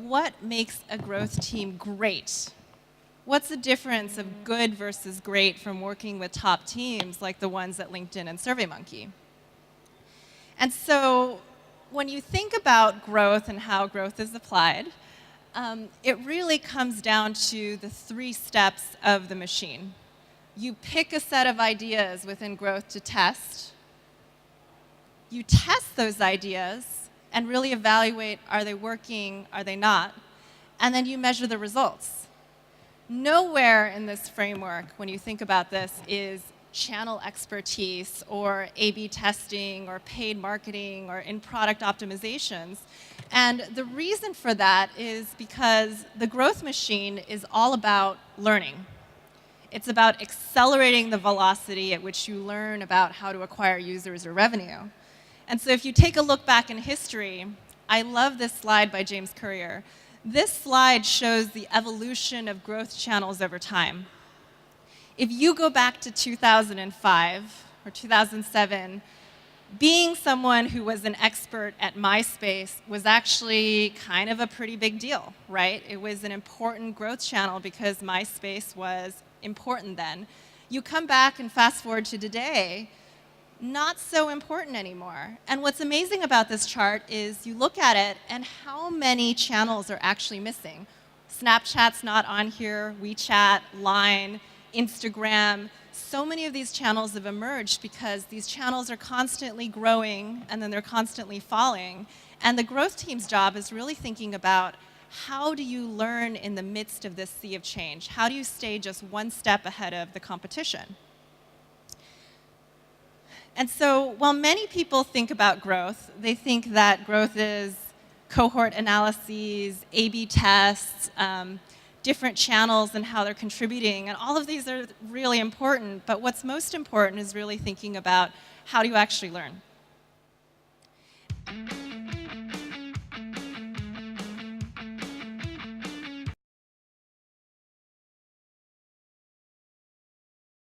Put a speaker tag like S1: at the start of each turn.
S1: what makes a growth team great? What's the difference of good versus great from working with top teams like the ones at LinkedIn and SurveyMonkey? And so when you think about growth and how growth is applied, it really comes down to the 3 steps of the machine. You pick a set of ideas within growth to test. You test those ideas and really evaluate, are they working, are they not? And then you measure the results. Nowhere in this framework, when you think about this, is channel expertise or A/B testing or paid marketing or in-product optimizations. And the reason for that is because the growth machine is all about learning. It's about accelerating the velocity at which you learn about how to acquire users or revenue. And so if you take a look back in history, I love this slide by James Currier. This slide shows the evolution of growth channels over time. If you go back to 2005 or 2007, being someone who was an expert at MySpace was actually kind of a pretty big deal, right? It was an important growth channel because MySpace was important then. You come back and fast forward to today, not so important anymore. And what's amazing about this chart is you look at it and how many channels are actually missing. Snapchat's not on here, WeChat, Line, Instagram. So many of these channels have emerged because these channels are constantly growing and then they're constantly falling. And the growth team's job is really thinking about how do you learn in the midst of this sea of change? How do you stay just one step ahead of the competition? And so while many people think about growth, they think that growth is cohort analyses, A/B tests, different channels and how they're contributing. And all of these are really important, but what's most important is really thinking about how do you actually learn.